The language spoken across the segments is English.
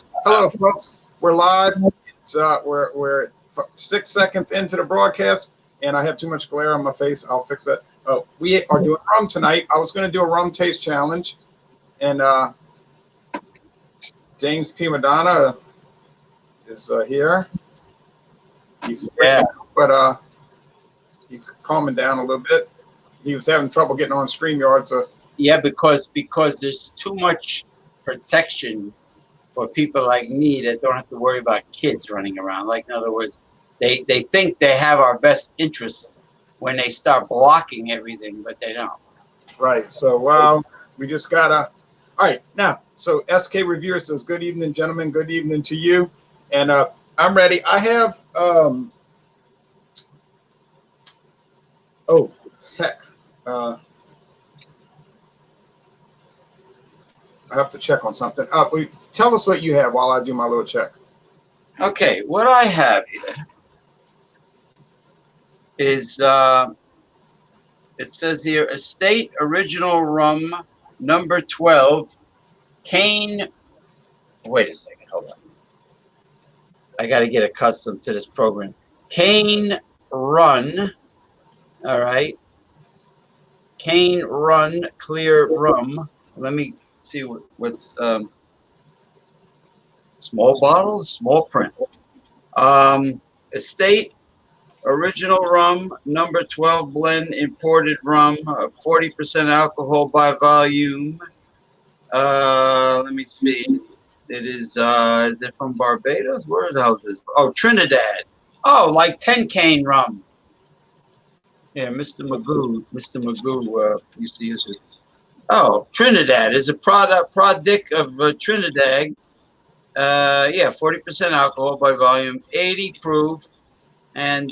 Perfect. Hello, folks. We're live. It's we're 6 seconds into the broadcast, and I have too much glare on my face. I'll fix that. Oh, we are doing rum tonight. I was going to do a rum taste challenge, and James P. Madonna is here. He's but he's calming down a little bit. He was having trouble getting on StreamYard, so yeah, because there's too much protection for people like me that don't have to worry about kids running around. Like, in other words, they think they have our best interests when they start blocking everything, but they don't. Right. So, wow, we just gotta. All right, now, so SK Reviewer says, "Good evening, gentlemen. Good evening to you." And I'm ready. I have. Oh, heck. I have to check on something. Tell us what you have while I do my little check. Okay, what I have here is, it says here, Estate Original Rum number 12, Cane. Wait a second, hold on. I got to get accustomed to this program. Cane Run, all right. Cane Run Clear Rum. Let me see what's small bottles, small print. Estate Original Rum number 12 blend imported rum, 40% alcohol by volume. Let me see. It is it from Barbados? Where the hell is this? Oh, Trinidad. Oh, like 10 cane rum. Yeah, Mr. Magoo used to use it. Oh, Trinidad is a product of Trinidad. Yeah, 40% alcohol by volume, 80 proof, and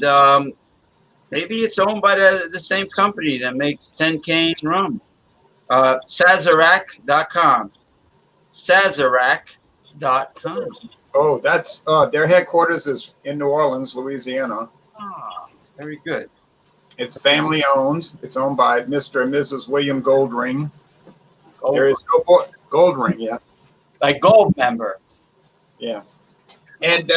maybe it's owned by the same company that makes 10 cane rum. Sazerac.com. Sazerac.com. Oh, that's their headquarters is in New Orleans, Louisiana. Ah, very good. It's family owned. It's owned by Mr. and Mrs. William Goldring. There is no board. Goldring, yeah. Like gold member. Yeah. And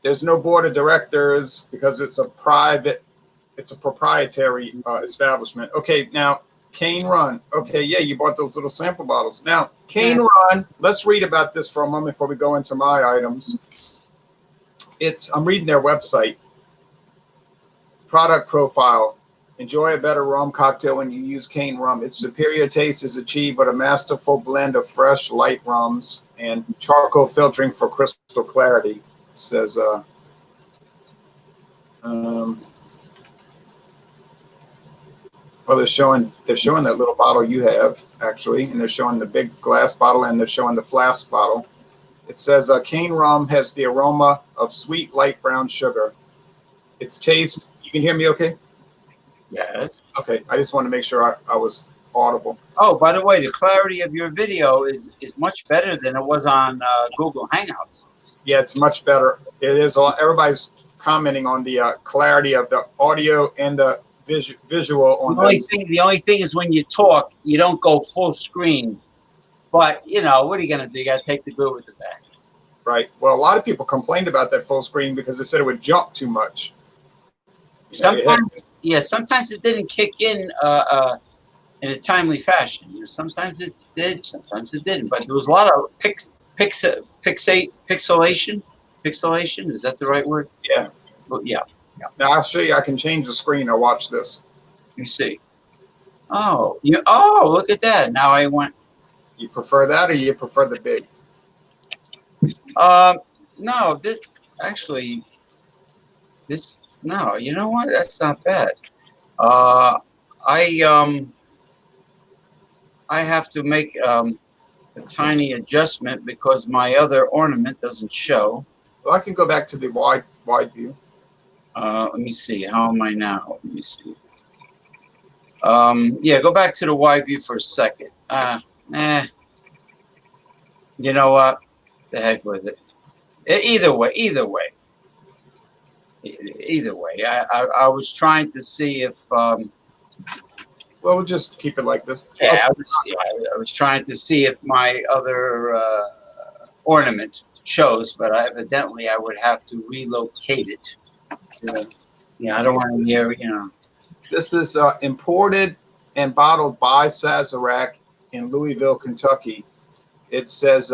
there's no board of directors because it's a proprietary establishment. Okay, now Cane Run. Okay, yeah, you bought those little sample bottles. Now, Cane Run, let's read about this for a moment before we go into my items. I'm reading their website. Product profile. Enjoy a better rum cocktail when you use cane rum. Its superior taste is achieved by a masterful blend of fresh, light rums and charcoal filtering for crystal clarity. It says, well, they're showing that little bottle you have, actually, and they're showing the big glass bottle and they're showing the flask bottle. It says, cane rum has the aroma of sweet, light brown sugar. Its taste, you can hear me okay? Yes. Okay, I just want to make sure I was audible. Oh, by the way, the clarity of your video is much better than it was on Google Hangouts. Yeah, it's much better. It is. Everybody's commenting on the clarity of the audio and the visual on the only thing is when you talk, you don't go full screen. But, you know, what are you going to do? You got to take the good with the bad. Right. Well, a lot of people complained about that full screen because they said it would jump too much. Sometimes it didn't kick in a timely fashion. You know, sometimes it did, sometimes it didn't. But there was a lot of pixelation. Pixelation, is that the right word? Yeah. Well, yeah. Now I'll show you. I can change the screen. Now watch this. You see. Oh, look at that. Now I went. You prefer that, or you prefer the big? No. No. You know what? That's not bad. I have to make a tiny adjustment because my other ornament doesn't show. Well, I can go back to the wide view. Let me see. How am I now? Let me see. Yeah, go back to the wide view for a second. You know what? The heck with it. Either way. I was trying to see if Well, we'll just keep it like this. Yeah, Okay. I was trying to see if my other ornament shows, but evidently I would have to relocate it. Yeah, I don't want to hear, This is imported and bottled by Sazerac in Louisville, Kentucky. It says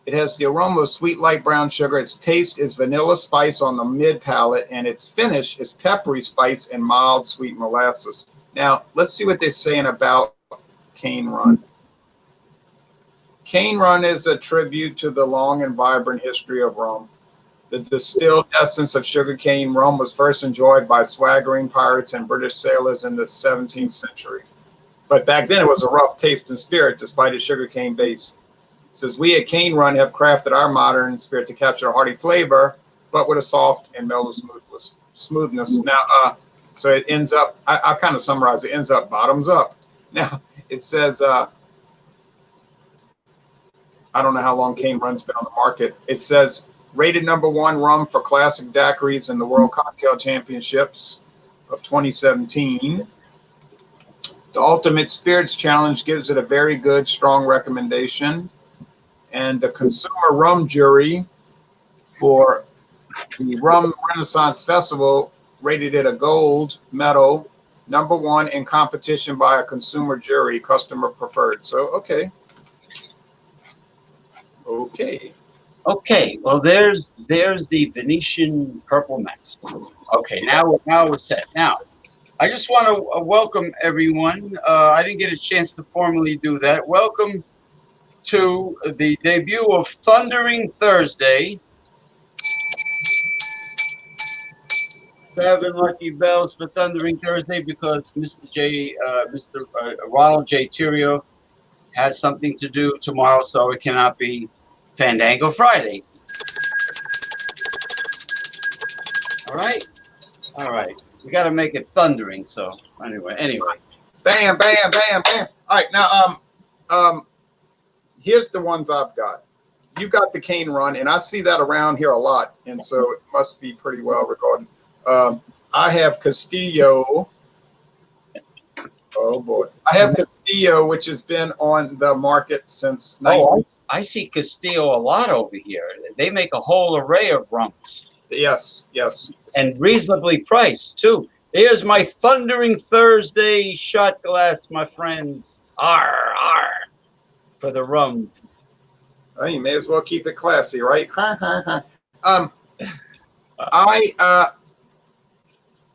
it has the aroma of sweet light brown sugar. Its taste is vanilla spice on the mid palate, and its finish is peppery spice and mild sweet molasses. Now, let's see what they're saying about Cane Run. Cane Run is a tribute to the long and vibrant history of rum. The distilled essence of sugarcane rum was first enjoyed by swaggering pirates and British sailors in the 17th century. But back then it was a rough taste and spirit despite its sugarcane base. It says, we at Cane Run have crafted our modern spirit to capture a hearty flavor, but with a soft and mellow smoothness. Now, so it ends up, I'll kind of summarize, it ends up bottoms up. Now, it says, I don't know how long Cane Run's been on the market. It says, rated #1 rum for classic daiquiris in the World Cocktail Championships of 2017. The Ultimate Spirits Challenge gives it a very good, strong recommendation. And the Consumer Rum Jury for the Rum Renaissance Festival rated it a gold medal, #1 in competition by a consumer jury, customer preferred. So, okay. Okay, well, there's the Venetian Purple Max. Okay, now we're set. Now, I just want to welcome everyone. I didn't get a chance to formally do that. Welcome to the debut of Thundering Thursday. 7 lucky bells for Thundering Thursday because Mr. Ronald J. Theriot has something to do tomorrow, so it cannot be Fandango Friday. All right. We got to make it thundering. So anyway. Bam, bam, bam, bam. All right, now here's the ones I've got. You got the Cane Run, and I see that around here a lot, and so it must be pretty well regarded. I have Castillo. Oh boy, I have Castillo, which has been on the market since. I see Castillo a lot over here. They make a whole array of rums. Yes. And reasonably priced too. Here's my Thundering Thursday shot glass, my friends. R for the rum. Well, you may as well keep it classy, right? I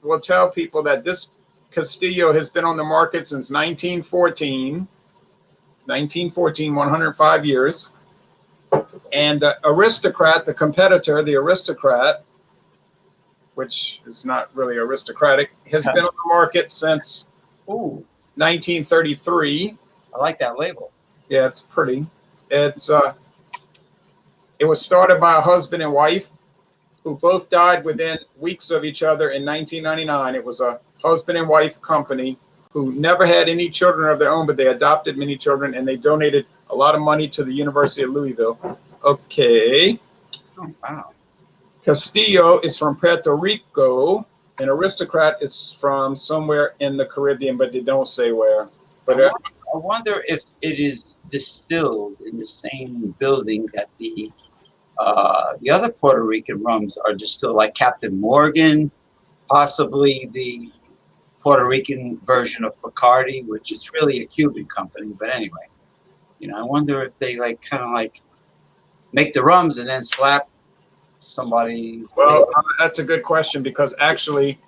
will tell people that this Castillo has been on the market since 1914. 105 years. And the Aristocrat, the competitor, the Aristocrat, which is not really aristocratic, has been on the market since 1933. I like that label. Yeah, it's pretty. It was started by a husband and wife who both died within weeks of each other in 1999. It was a husband and wife company who never had any children of their own, but they adopted many children, and they donated a lot of money to the University of Louisville. Okay. Oh, wow. Castillo is from Puerto Rico, and Aristocrat is from somewhere in the Caribbean, but they don't say where. But I wonder if it is distilled in the same building that the other Puerto Rican rums are distilled, like Captain Morgan, possibly the Puerto Rican version of Bacardi, which is really a Cuban company. But anyway, I wonder if they kind of make the rums and then slap somebody's. Well, that's a good question because actually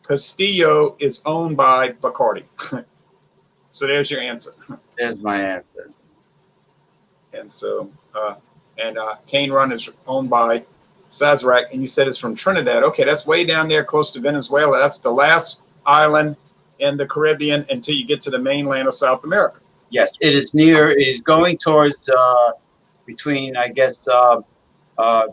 Castillo is owned by Bacardi. So there's your answer. There's my answer. And so, Cane Run is owned by Sazerac, and you said it's from Trinidad. Okay, that's way down there close to Venezuela. That's the last island in the Caribbean until you get to the mainland of South America. Yes, it is going towards between, I guess,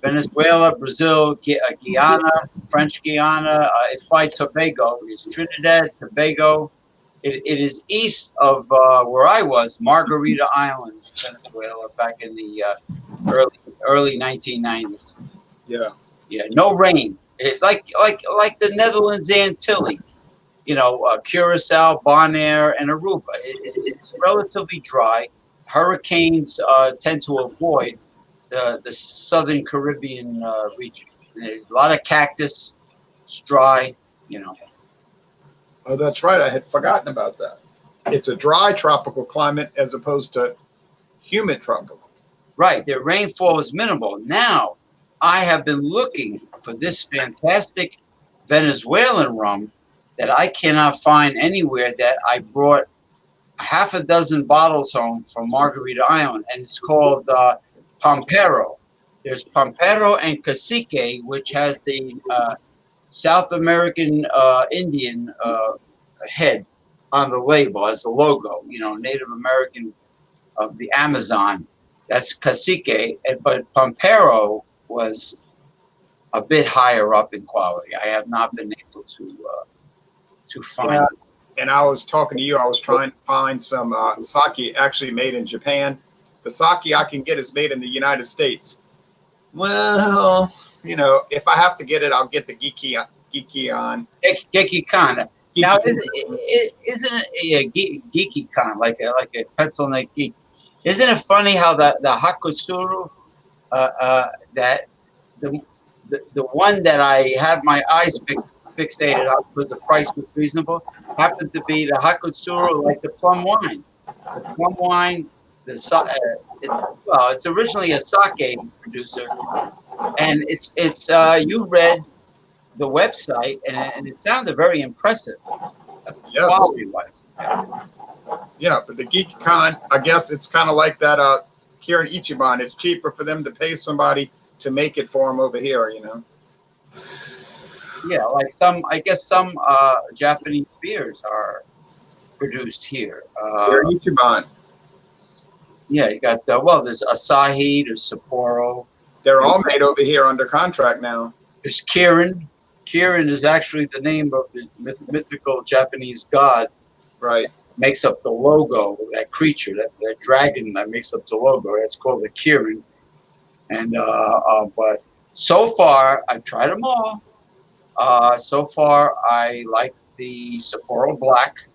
Venezuela, Brazil, Guyana, French Guyana. It's by Tobago. It's Trinidad, Tobago. It is east of where I was, Margarita Island, Venezuela, back in the early 1990s. Yeah. Yeah, no rain. It's like the Netherlands Antilles. Curacao, Bonaire, and Aruba. It's relatively dry. Hurricanes tend to avoid the southern Caribbean region. There's a lot of cactus. It's dry. Oh, that's right. I had forgotten about that. It's a dry tropical climate as opposed to humid tropical. Right. Their rainfall is minimal. Now, I have been looking for this fantastic Venezuelan rum that I cannot find anywhere, that I brought half a dozen bottles home from Margarita Island, and it's called Pampero. There's Pampero and Cacique, which has the South American Indian head on the label as the logo, Native American of the Amazon. That's Cacique, but Pampero was a bit higher up in quality. I have not been able to find. Yeah. And I was talking to you. I was trying to find some sake actually made in Japan. The sake I can get is made in the United States. Well, if I have to get it, I'll get the Geeky-on. Geeky-con. Now, isn't it a Geeky-con, like a pencil neck geek? Isn't it funny how the Hakutsuru, that the one that I have my eyes fixated on because the price was reasonable, happened to be the Hakutsuru, like the plum wine. The plum wine, it's originally a sake producer, and it's you read the website, and it sounded very impressive, yes, quality-wise. Yeah, but the Geeky-con, I guess it's kind of like that Kirin Ichiban. It's cheaper for them to pay somebody to make it for them over here, Yeah, like some Japanese beers are produced here. Kirin Ichiban. Yeah, you got there's Asahi, there's Sapporo. They're all made over here under contract now. There's Kirin. Kirin is actually the name of the mythical Japanese god. Right. Makes up the logo, that creature, that dragon that makes up the logo. That's called the Kirin. And but so far, I've tried them all. So far, I like the Sapporo Black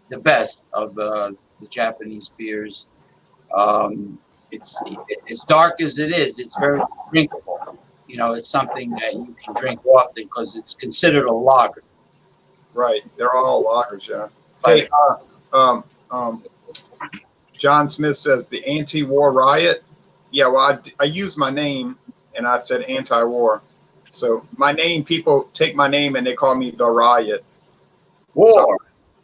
the best of the Japanese beers. It's as dark as it is. It's very drinkable. It's something that you can drink often because it's considered a lager. Right. They're all lagers, yeah. Hey, John Smith says the anti-war riot. Yeah, well, I used my name and I said anti-war. So my name, people take my name and they call me the Riot. War. So,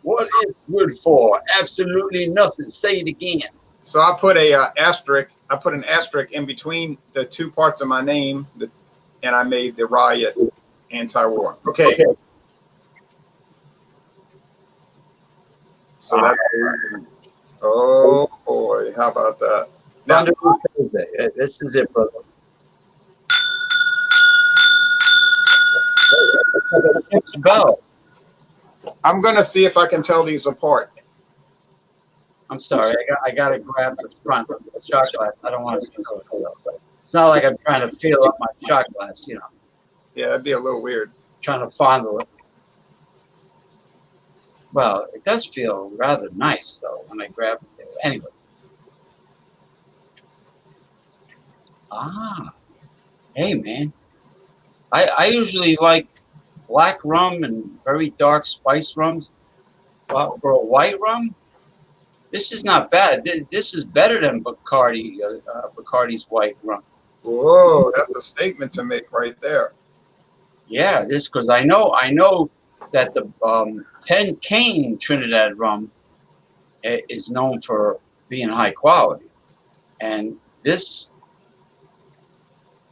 what is good for? Absolutely nothing. Say it again. So I put a asterisk. I put an asterisk in between the two parts of my name, and I made the Riot anti-war. Okay. So that's oh boy, how about that? Now, Thursday. This is it, brother. Go. I'm gonna see if I can tell these apart. I'm sorry, I gotta grab the front of the shot glass. I don't want to spill it. It's not like I'm trying to feel up my shot glass, Yeah, it'd be a little weird. Trying to fondle it. Well, it does feel rather nice though when I grab it. Anyway. Hey man. I usually like black rum and very dark spice rums. For a white rum, this is not bad. This is better than Bacardi's white rum. Whoa, that's a statement to make right there. Yeah, because I know that the 10 Cane Trinidad rum is known for being high quality, and this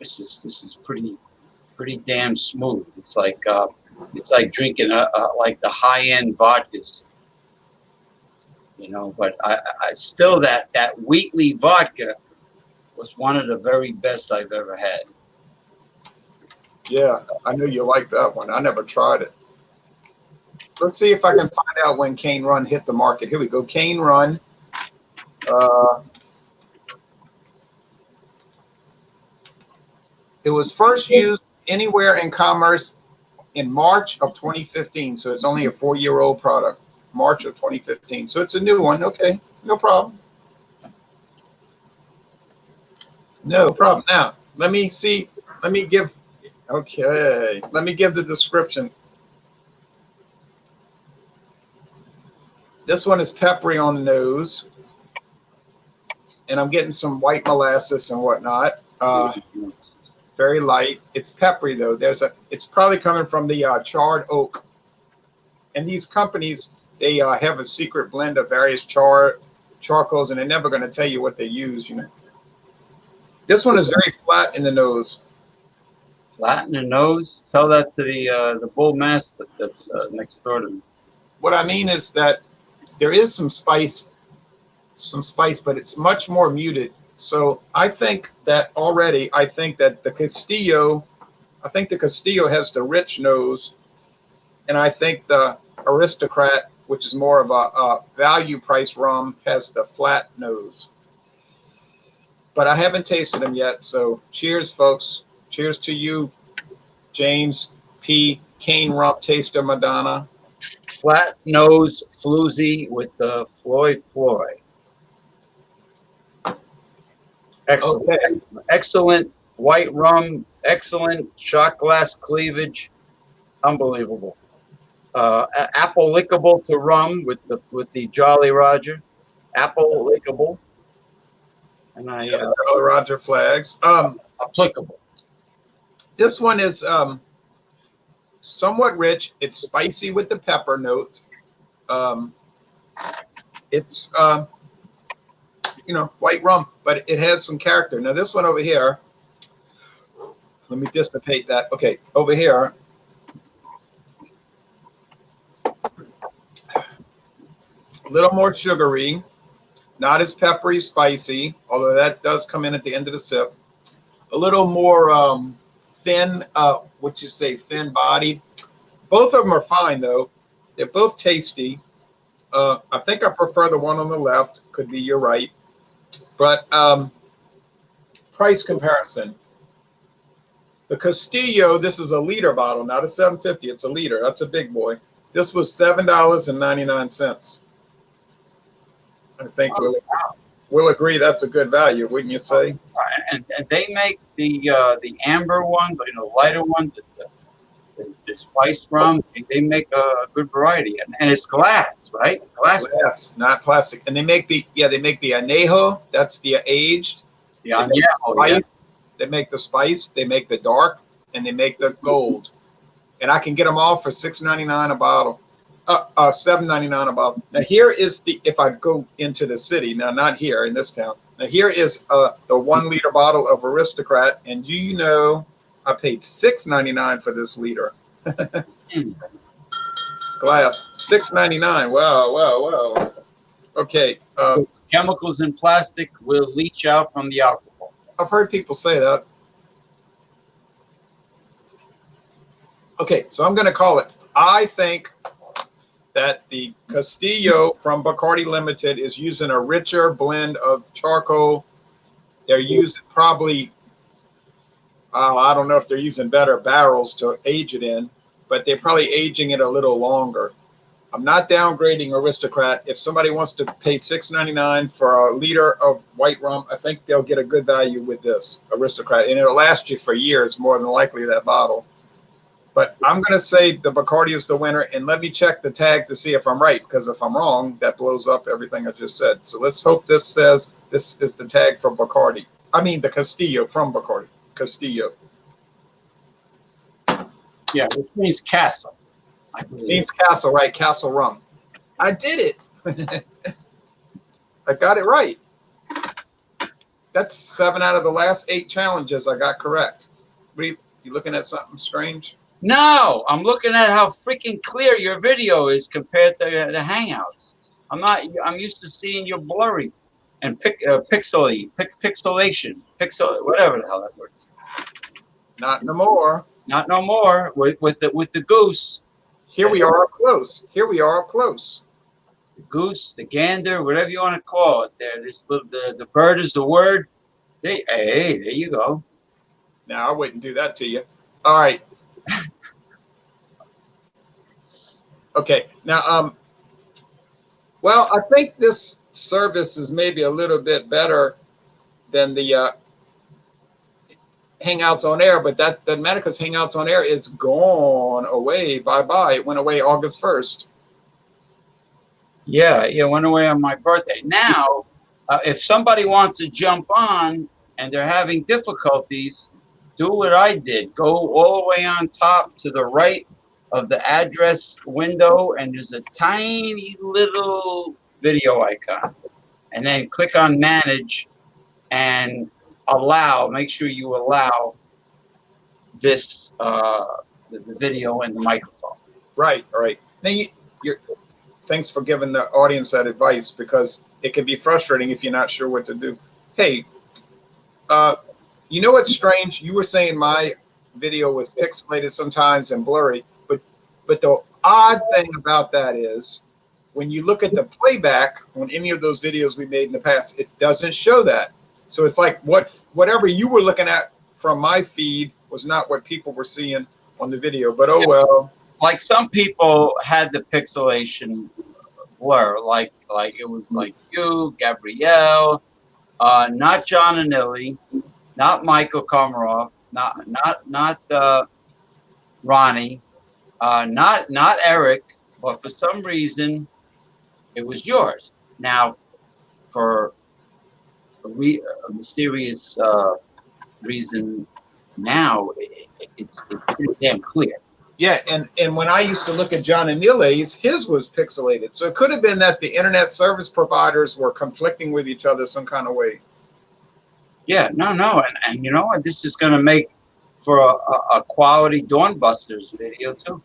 is pretty damn smooth. It's like drinking like the high end vodkas, But I still that Wheatley vodka was one of the very best I've ever had. Yeah, I know you like that one. I never tried it. Let's see if I can find out when Cane Run hit the market. Here we go. Cane Run. It was first used anywhere in commerce in March of 2015. So it's only a 4-year-old product. March of 2015. So it's a new one. Okay, no problem. No problem. Now, let me see. Let me give the description. This one is peppery on the nose, and I'm getting some white molasses and whatnot. Very light. It's peppery though. It's probably coming from the charred oak. And these companies, they have a secret blend of various charcoals, and they're never going to tell you what they use. You know. This one is very flat in the nose. Flat in the nose. Tell that to the bull mastiff that's next door to me. What I mean is that there is some spice, but it's much more muted. So I think that the Castillo has the rich nose, and I think the Aristocrat, which is more of a value price rum, has the flat nose. But I haven't tasted them yet, so cheers, folks. Cheers to you, James P. Cane Rum Taster Madonna. Flat nose floozy with the Floy. Excellent. Okay. Excellent white rum. Excellent shot glass cleavage. Unbelievable. Apple lickable to rum with the Jolly Roger. Apple lickable. And Jolly Roger flags. Applicable. This one is somewhat rich. It's spicy with the pepper note. It's white rum, but it has some character. Now this one over here, let me dissipate that. Okay, over here, a little more sugary, not as peppery, spicy, although that does come in at the end of the sip. A little more thin, thin bodied. Both of them are fine though. They're both tasty. I think I prefer the one on the left. Could be you're right. But price comparison. The Castillo, this is a liter bottle, not a 750. It's a liter. That's a big boy. This was $7.99. I think we'll agree that's a good value, wouldn't you say? And they make the amber one, the lighter one, the spiced rum. They make a good variety, and it's glass, right? Glass, not plastic. And they make the añejo. That's the aged. The añejo. Yeah. They make the spice. They make the dark, and they make the gold. And I can get them all for $6.99 a bottle. $7.99 a bottle. Now here is if I go into the city, now not here in this town. Now here is the 1 liter bottle of Aristocrat, and you know I paid $6.99 for this liter. Glass, $6.99. Wow. Okay. Chemicals in plastic will leach out from the alcohol. I've heard people say that. Okay, so I'm going to call it. I think that the Castillo from Bacardi Limited is using a richer blend of charcoal. They're using probably, I don't know if they're using better barrels to age it in, but they're probably aging it a little longer. I'm not downgrading Aristocrat. If somebody wants to pay $6.99 for a liter of white rum, I think they'll get a good value with this Aristocrat, and it'll last you for years, more than likely, that bottle. But I'm going to say the Bacardi is the winner, and let me check the tag to see if I'm right, because if I'm wrong, that blows up everything I just said. So let's hope this says this is the tag from Bacardi. I mean the Castillo from Bacardi. Castillo. Yeah, which means castle. Means castle, right? Castle rum. I did it. I got it right. That's 7 out of the last 8 challenges I got correct. What are you looking at something strange? No, I'm looking at how freaking clear your video is compared to the Hangouts. I'm used to seeing you blurry and pixelation, whatever the hell that word is. Not no more. Not no more with the goose. Here we are up close. Here we are up close. The goose, the gander, whatever you want to call it. There, the bird is the word. Hey, there you go. Now I wouldn't do that to you. All right. Okay. Now, well, I think this service is maybe a little bit better than the Hangouts on Air, but that doesn't matter because Hangouts on Air is gone away. Bye bye. It went away August 1st. Yeah, it went away on my birthday. Now, if somebody wants to jump on and they're having difficulties, do what I did. Go all the way on top to the right of the address window, and there's a tiny little video icon. And then click on Manage and allow. Make sure you allow this the video and the microphone. Right. Right. Now, you're. Thanks for giving the audience that advice because it can be frustrating if you're not sure what to do. Hey, you know what's strange? You were saying my video was pixelated sometimes and blurry, but the odd thing about that is when you look at the playback on any of those videos we made in the past, it doesn't show that. So it's like whatever you were looking at from my feed was not what people were seeing on the video. But oh well. Like some people had the pixelation blur, like it was like you, Gabrielle, not John Anilli, not Michael Komarov, not Ronnie, not Eric, but for some reason it was yours. Now, for a mysterious reason, now it's pretty damn clear. Yeah, and when I used to look at John Anilli's, his was pixelated. So it could have been that the internet service providers were conflicting with each other some kind of way. Yeah, no, and you know what? This is going to make for a quality Dawnbusters video too.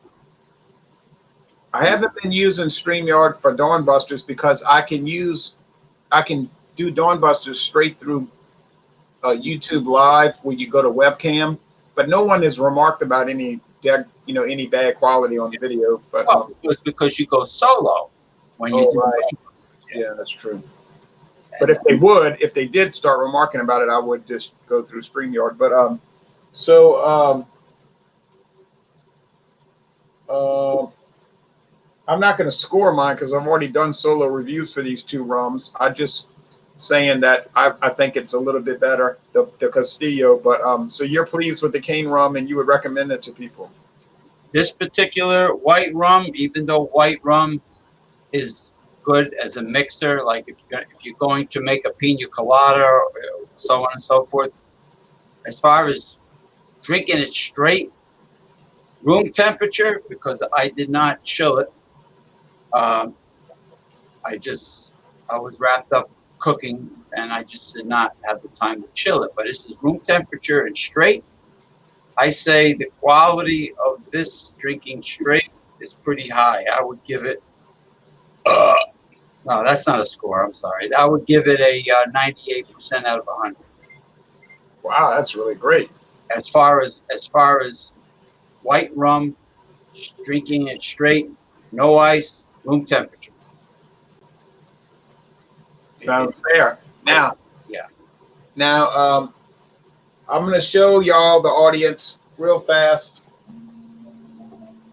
I haven't been using StreamYard for Dawnbusters because I can do Dawnbusters straight through YouTube Live where you go to webcam, but no one has remarked about any bad quality on the video. But well, it's because you go solo when you do right. Yeah, that's true. But if they did start remarking about it, I would just go through StreamYard. But I'm not going to score mine because I've already done solo reviews for these two rums. I just saying that I think it's a little bit better, the Castillo. But so you're pleased with the cane rum and you would recommend it to people? This particular white rum, even though white rum is good as a mixer, like if you're going to make a pina colada or so on and so forth, as far as drinking it straight, room temperature, because I did not chill it. I was wrapped up cooking and I just did not have the time to chill it. But this is room temperature and straight. I say the quality of this drinking straight is pretty high. I would give it, no, that's not a score. I'm sorry. I would give it a 98% out of 100. Wow, that's really great. As far as white rum, drinking it straight, no ice, room temperature. Sounds fair. Now, yeah. Now, I'm going to show y'all the audience real fast.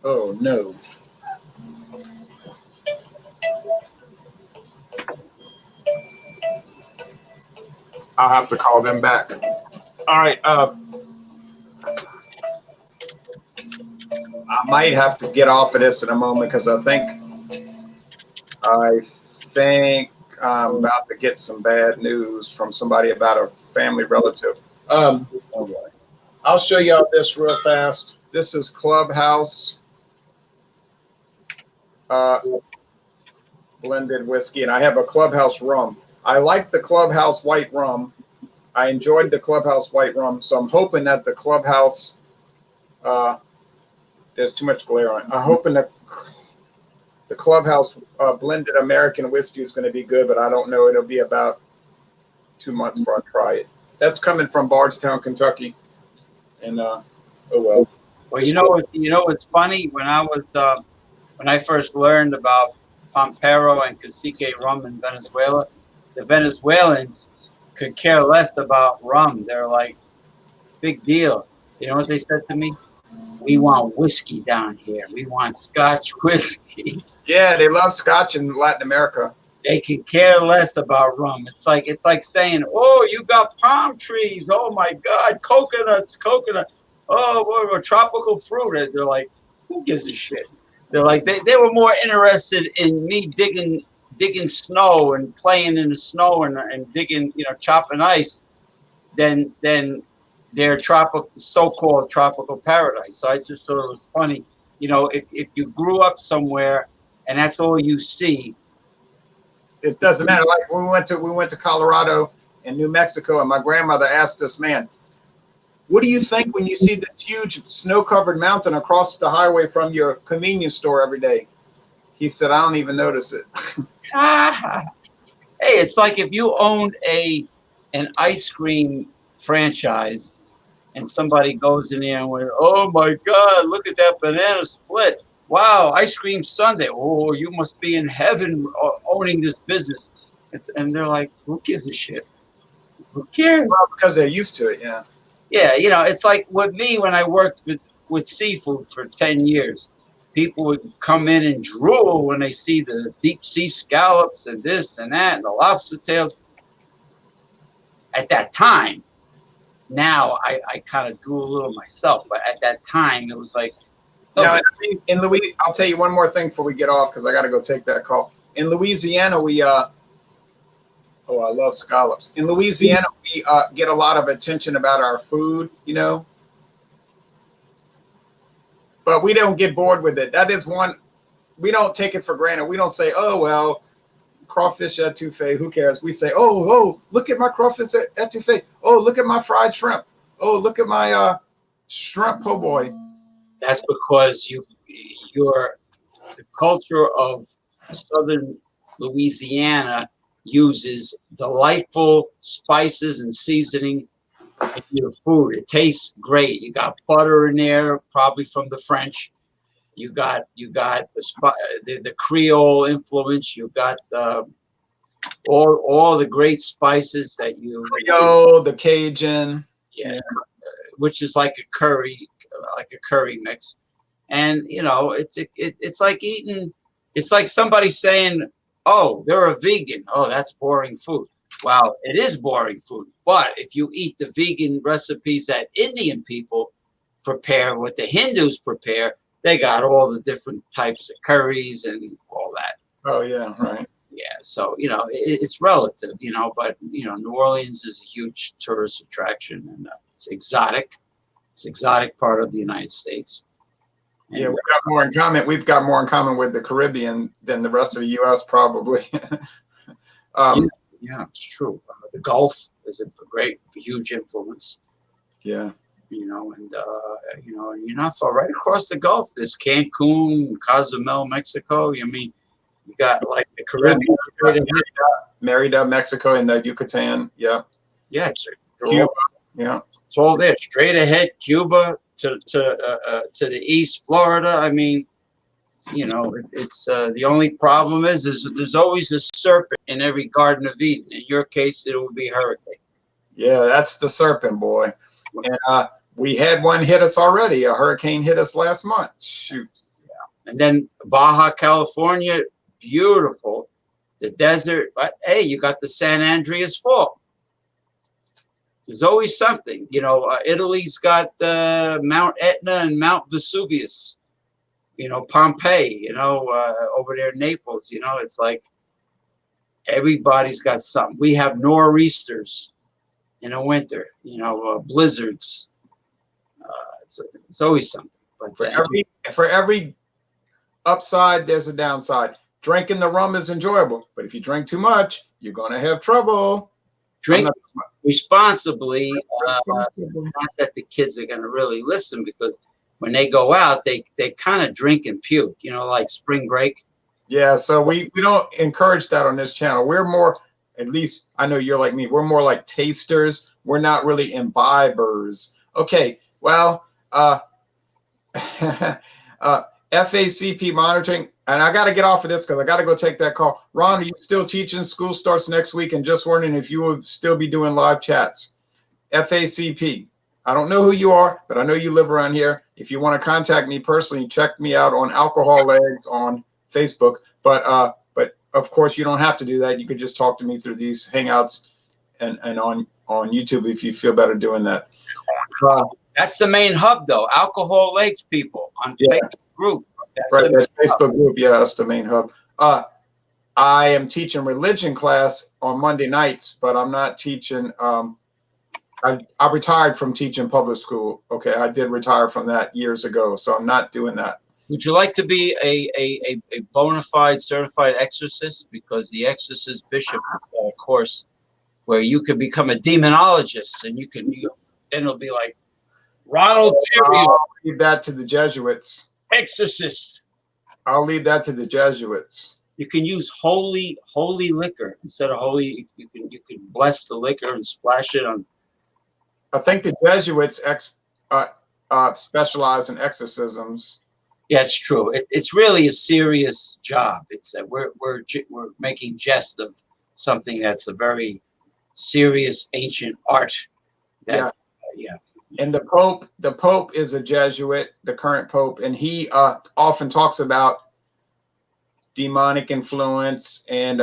Oh, no. I'll have to call them back. All right. I might have to get off of this in a moment because I think I'm about to get some bad news from somebody about a family relative. I'll show y'all this real fast. This is Clubhouse blended whiskey, and I have a Clubhouse rum. I like the Clubhouse white rum. I enjoyed the Clubhouse white rum, so I'm hoping that the Clubhouse, there's too much glare on it. I'm hoping that the Clubhouse blended American whiskey is going to be good, but I don't know. It'll be about 2 months before I try it. That's coming from Bardstown, Kentucky. And oh well. Well, you know what's funny? When I first learned about Pampero and Cacique rum in Venezuela, the Venezuelans could care less about rum. They're like, big deal. You know what they said to me? we want whiskey down here. We want Scotch whiskey. Yeah, they love Scotch in Latin America. They can care less about rum. It's like saying, oh, you got palm trees. Oh my God, coconut. Oh, what tropical fruit. And they're like, who gives a shit? They're like, they were more interested in me digging snow and playing in the snow and digging, chopping ice than their so-called tropical paradise. So I just thought it was funny. If you grew up somewhere and that's all you see, it doesn't matter. Like when we went to Colorado and New Mexico, and my grandmother asked us, man, what do you think when you see this huge snow-covered mountain across the highway from your convenience store every day? He said, I don't even notice it. Hey, it's like if you owned an ice cream franchise and somebody goes in there and went, oh my God, look at that banana split. Wow, ice cream sundae. Oh, you must be in heaven owning this business. And they're like, who gives a shit? Who cares? Well, because they're used to it, yeah. Yeah, it's like with me when I worked with seafood for 10 years. People would come in and drool when they see the deep sea scallops and this and that and the lobster tails. At that time, now I kind of drool a little myself, but at that time it was like, now, in Louisiana, I'll tell you one more thing before we get off because I got to go take that call. In Louisiana, we I love scallops. In Louisiana, we get a lot of attention about our food, but we don't get bored with it. That is one, we don't take it for granted. We don't say, oh, well, crawfish etouffee, who cares? We say, oh, look at my crawfish etouffee. Oh, look at my fried shrimp. Oh, look at my shrimp po' boy. That's because the culture of southern Louisiana uses delightful spices and seasoning in your food. It tastes great. You got butter in there, probably from the French. You got the Creole influence. You got all the great spices that you Creole, the Cajun, which is like a curry mix. And it's like eating. It's like somebody saying, "Oh, they're a vegan. Oh, that's boring food." Well, it is boring food. But if you eat the vegan recipes that Indian people prepare, what the Hindus prepare, they got all the different types of curries and all that. Oh yeah, right. Yeah, so it's relative, but New Orleans is a huge tourist attraction and it's exotic. It's an exotic part of the United States. And, yeah, we've got more in common. We've got more in common with the Caribbean than the rest of the U.S. probably. Yeah, it's true. The Gulf is a huge influence. Yeah. And you're not far. Right across the Gulf, there's Cancun, Cozumel, Mexico. I mean, you got like the Caribbean, Merida, Mexico, and the Yucatan. Yeah. Yeah, Cuba. Yeah. It's all there. Straight ahead, Cuba to the east, Florida. I mean, it's the only problem is there's always a serpent in every Garden of Eden. In your case, it will be a hurricane. Yeah, that's the serpent, boy. And we had one hit us already. A hurricane hit us last month. Shoot. Yeah. And then Baja California, beautiful. The desert. But hey, you got the San Andreas Fault. There's always something. Italy's got Mount Etna and Mount Vesuvius. Pompeii, over there in Naples, it's like everybody's got something. We have nor'easters in the winter, blizzards. It's always something. But for every upside, there's a downside. Drinking the rum is enjoyable, but if you drink too much, you're going to have trouble. Drink responsibly. Not that the kids are going to really listen because when they go out, they kind of drink and puke, like spring break. Yeah, so we don't encourage that on this channel. We're more, at least I know you're like me, we're more like tasters. We're not really imbibers. Okay, well, FACP monitoring, and I got to get off of this because I got to go take that call. Ron, are you still teaching? School starts next week, and just wondering if you will still be doing live chats. FACP, I don't know who you are, but I know you live around here. If you want to contact me personally, check me out on Alcohol Legs on Facebook. But of course, you don't have to do that. You could just talk to me through these Hangouts and on YouTube if you feel better doing that. That's the main hub, though. Alcohol Lakes people on Facebook group. That's Right, the main that Facebook group. Yeah, that's the main hub. I am teaching religion class on Monday nights, but I'm not teaching. I retired from teaching public school. Okay, I did retire from that years ago, so I'm not doing that. Would you like to be a bona fide certified exorcist? Because the exorcist bishop has got a course where you could become a demonologist, and then it'll be like Ronald Tyrion, I'll leave that to the Jesuits. exorcist. I'll leave that to the Jesuits. You can use holy liquor instead of holy. You can bless the liquor and splash it on. I think the Jesuits specialize in exorcisms. Yeah, it's true. It's really a serious job. It's we're making jest of something that's a very serious ancient art. Yeah. And the Pope is a Jesuit, the current Pope, and he often talks about demonic influence and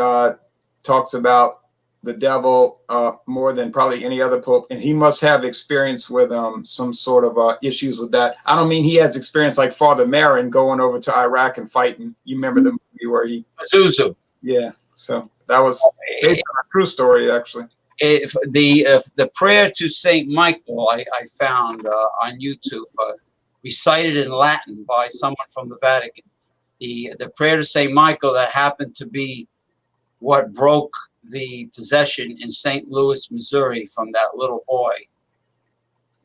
talks about the devil more than probably any other Pope. And he must have experience with some sort of issues with that. I don't mean he has experience like Father Marin going over to Iraq and fighting. You remember the movie where he Zuzu. Yeah, so that was based on a true story, actually. If the prayer to Saint Michael I found on YouTube, recited in Latin by someone from the Vatican. The prayer to Saint Michael that happened to be what broke the possession in St. Louis, Missouri, from that little boy.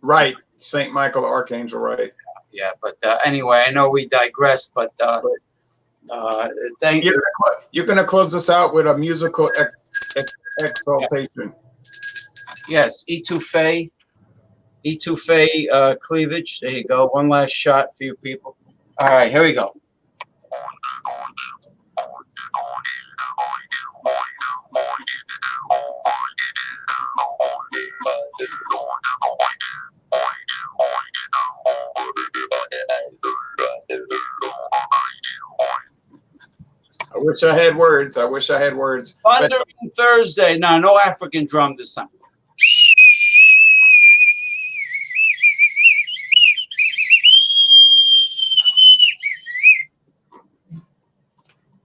Right, Saint Michael Archangel, right? Yeah, but anyway, I know we digress, but thank you. You're gonna close this out with a musical exaltation. Yes, etouffee cleavage. There you go. One last shot for you people. All right, here we go. I wish I had words. I wish I had words. Thundering Thursday. No African drum this time.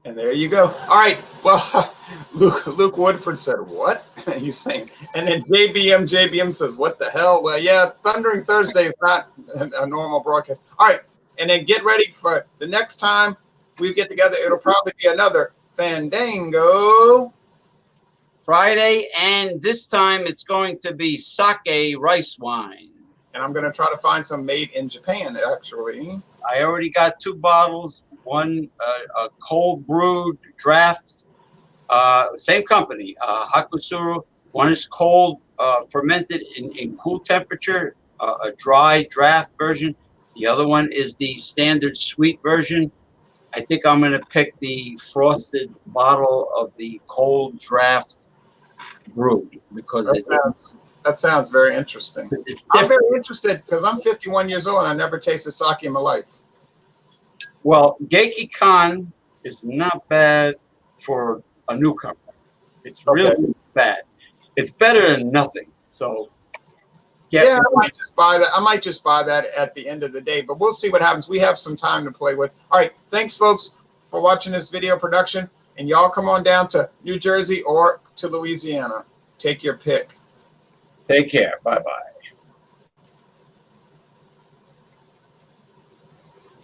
And there you go. All right. Well, Luke Woodford said, "What?" He's saying, and then JBM says, "What the hell?" Well, yeah, Thundering Thursday is not a normal broadcast. All right, and then get ready for the next time we get together. It'll probably be another Fandango Friday, and this time it's going to be sake rice wine. And I'm going to try to find some made in Japan, actually. I already got 2 bottles. One a cold brewed draft, same company, Hakusuru. One is cold fermented in cool temperature, a dry draft version. The other one is the standard sweet version. I think I'm going to pick the frosted bottle of the cold draft brew because that sounds very interesting. I'm very interested because I'm 51 years old and I never tasted sake in my life. Well, Geiki Kan is not bad for a newcomer. It's really bad. It's better than nothing. So, yeah, I might just buy that. I might just buy that at the end of the day, but we'll see what happens. We have some time to play with. All right, thanks, folks, for watching this video production. And y'all come on down to New Jersey or to Louisiana. Take your pick. Take care. Bye-bye.